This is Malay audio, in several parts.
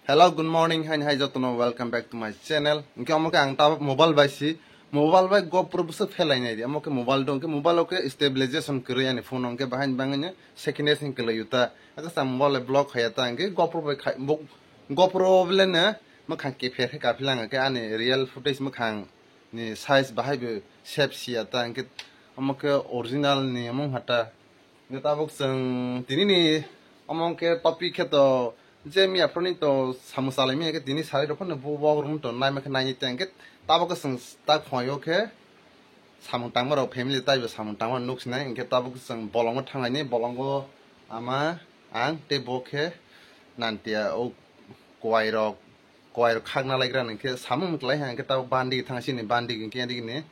Hello, good morning. Hi, Jotono. Welcome back to my channel. Inke amoke ang tab mobile baisi. Mobile by GoPro busa felai nai. Amoke mobile dong ke mobile oke stabilization kiri ani phone onke bahan banganya second hand kele yuta. Aga sam mobile block hayata angke GoPro by GoPro belen na makhang ke pher ka philang ke ani real footage makhang ni size bahai be shape siata angke amoke original ni among hata. Ngetabok sang tini ni among ke topic ke to Jemi aproni to samusalami ke tini sari rokon na buwa room to nai mak nai tangket tabo ke sang tak phoyo ke samung tangmar family tai be samung tangmar nuks nai ke tabo ke sang bolong thangai ni bolongo ama ang te boke nantia o koiro khagna laigra ke samung mutlai hang ke tabo bandi thangsi ni bandi ke andi ni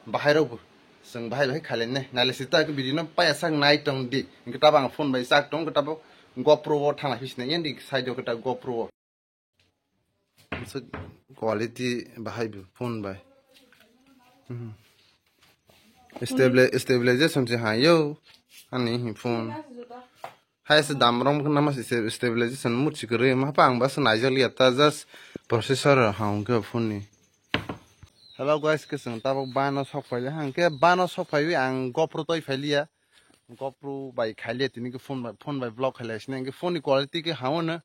bahai sang bahai khalen ne nale sita ke bidino pa sang nai tong di ke tabo ang phone bai sak tong ke tabo GoPro thang hisne yendi side okata GoPro so quality bahai phone bai stabilization je ha yo ani phone hai se damrong nama stabilization mu chikre ma pang bas naijali ata just processor haung ke phone ni hello guys ke sang tabok bano sok phai hang ke bano sok phai ang GoPro toi phailia GoPro by खाली तीन के phone by block खाली इसने के फोन की क्वालिटी के हाँ ना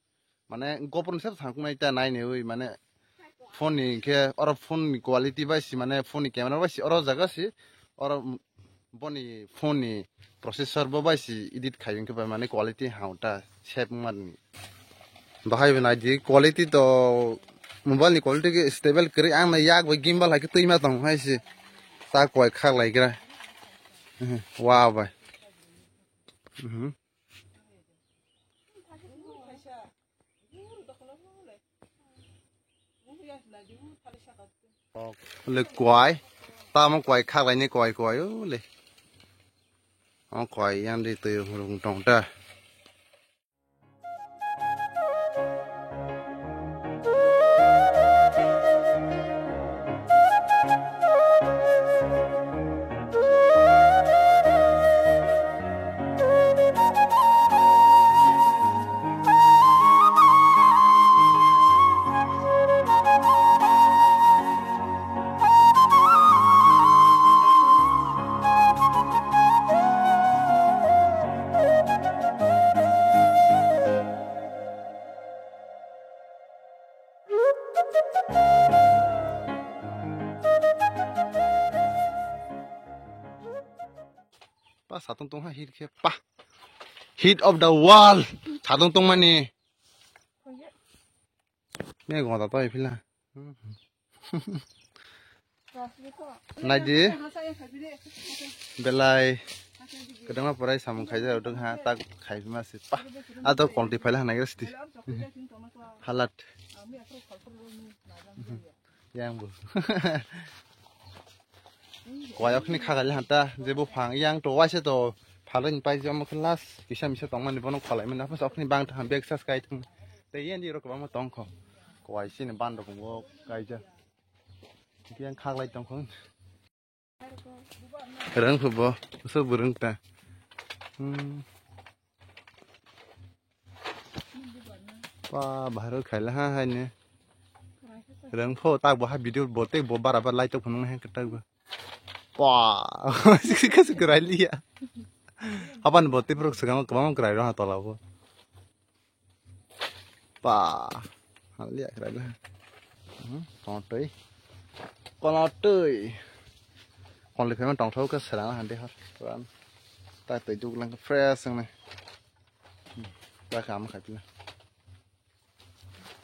माने GoPro से सांकु नहीं था नहीं हुई माने फोन के और फोन की क्वालिटी बाइसी माने फोन की कैमरा बाइसी और जगह से और बोनी फोन की प्रोसेसर बाइसी एडिट खाई के माने क्वालिटी हाँ उटा शेप मारनी बाहर बना दी क्वालिटी तो मोबाइल की क्वालिटी के स्टेबल करे आंग ना याक भाई गिम्बल है कि तू ही मत हूँ है से ताक कोई खा लाइक रहा वाह भाई le quái ta mong quái khác lại như quái le ông quái ăn đi từ vùng trồng ta pa satong tong ha hit ke pa hit of the wall satong tong mani me go ta toi phila nai di belai kadang parai samung khai ja dong ha tak khai ma si pa a to quality phila na gesti halat yang bu quay khni khagal hanta jebo phang yang to wa se to phalen pai jom khlas kisam se tong man bono khalai man fa sokni bang tham bek sas kai thung te yen di ro ko ma tong kho quay sin ban ro ko kai ja kian khaglai tong khong rang phu bo so burung ta pa bahar khaila ha hai ne rang pho ta bo ha video bo te bo barabar lai to khong ha ka ba wah, kasih kerai liya. Apa nih boti peruk sekarang kemana kerai orang atau apa? Wah, liya kerai lah. Kontoi, kon lebih memang tong tahu ke serang lah nanti har. Kan, tak tujuh lang ke fresh yang ni. Tak kamu kaji lah.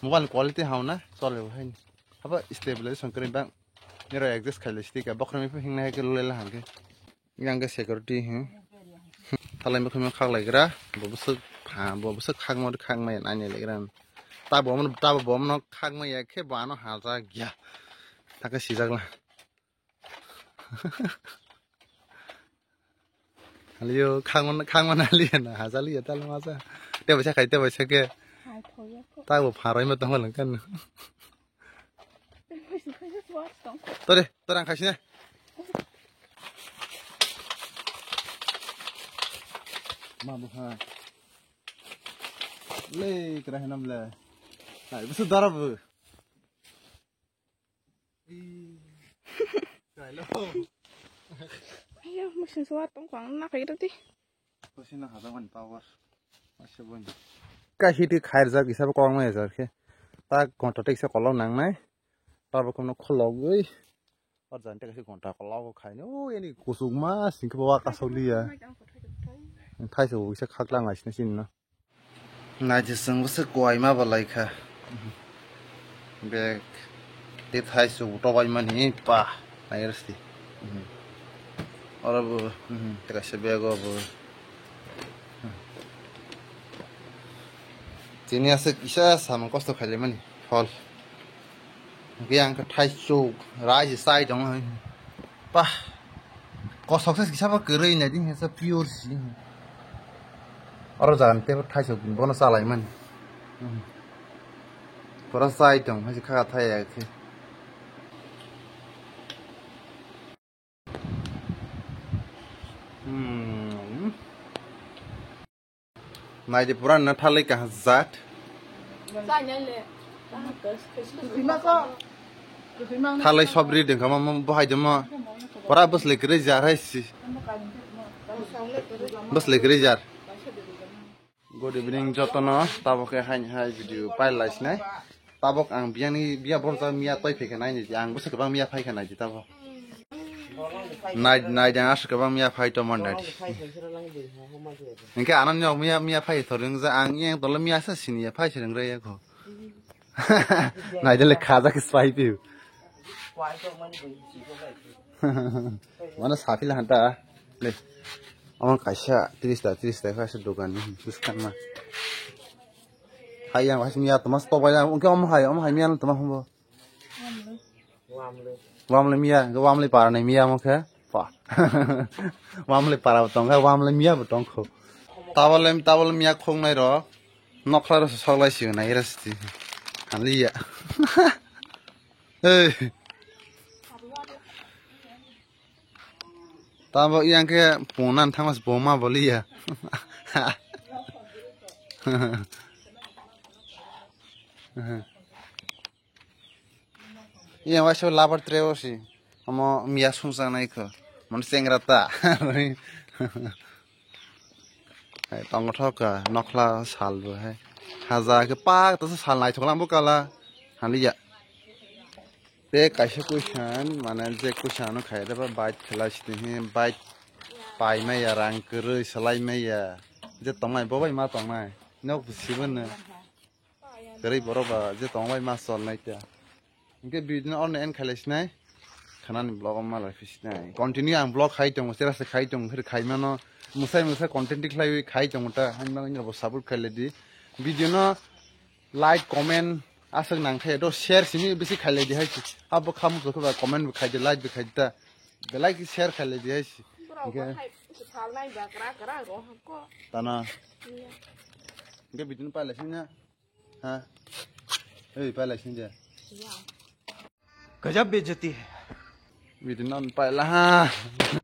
Mobile quality hau na, soalnya ini. Apa stabilization keren bang. Nero exist खाली स्टिक है बकरे में भी हिंगना है कि लोले लहां के यहाँ के सिक्योरिटी हैं थाले में खुद में खाग लग रहा बबुसक खाग में नानी लग रहा ताब बम न खाग में एक के बानो हाजा गया ताकि सीजा गला लियो खाग में नाली है ना हाजा लिया ताले मासा ते बच्चा के ताब फारोई में तो हम Lankan Tore ang kasih na. Mabuhay. Le kira henam le. Nah, bisa darab. Kailo. Ayo, mesin suat tong kwang nak itu ti. Mesin nak ada man power. Masih bun. Kasih di khair jar kisah kau mau jar ke. Tak kontak teksa kalau nang nai. Tak kau nak kalau gue. और जानते कैसे घंटा कलाव खाए ओ ये नहीं कुसुम मास इनके बाबा का सोली है खाई से वो इसे खाकला मास नहीं सीन ना ना जिसंग उसे कोई माँ बलाई खा बैग ते थाई से उठा वाई मन ही पा नहीं रस्ती और अब तेरा से बैग अब जिन्हें ऐसे किसा सामान कॉस्ट तो खाली money fall cái ăn cái thái su rải gì sai trong rồi pa có sọc sẽ sao cứ rơi này đi sẽ pure gì ở giờ anh thấy thái su cũng nó sao lại mình có nó sai trong hay khác thay à thì này thì pura nó thay lấy cả zat Thalai sabri dengan kamu bahaya cuma, orang bus lekere jar hai sih, bus lekere jar. Good evening jotana, tabok hai video pilot nih, tabok ang biar borsa mia toy fake nai nih, ang bus kebang mia fake nai tabok. Nai jangan asal kebang mia fake to mana di. Engkau anaknya mia fake thoreng za ang yang tolong mia sah sini ya fake thoreng raya ko. Nai jadi lekada ke swipe. Mana sapi lah hantar, le. Orang kasih 30 kasih dogan ni, buskan mah. Hai yang kasih mia temas to bayar, mungkin om hai mia temas humbo. Wam le mia, ke wam le para ni mia mungkin, pa. Wam le para betong, ke wam le mia betong ko. Tawal mia kong nai ro, nak lah rasa salah sih, nai rasa. Hanli ya. Hey. Tahu yang ke punan thamas boma boli ya. Iya masih lapar terus sih. Kamu mia susah naik ke. Manusia ngerata. Hai tanggut hoka nokla salbu hai. Haza ke pak terus sal naik coklat bukala. Hanli ya. Be kaisa kuisan mana je kuisan khai da bait khelasi ni bait pai mai ya rang kerui salai mai ya je tongai bobai ma tongai nok sibun ne kerui boroba je tongai ma sol nai ta inke bidin on en khelasi nai khanan blog ma la fis nai continue ang blog khai tong sera se khai tong khir khai mano musai content khai khai tong ta han bang ni bo support khale di video no like comment asal nang khai do share sini besi khale di hai अब खाम तो थोड़ा कमेंट भी खाई they like भी खाई दे बेलाइक शेयर खाई ले दिया इसी तना इनके बिटन पाले सिंह हाँ पाले सिंह जा गजब बेइज्जती है बिटन पाले हाँ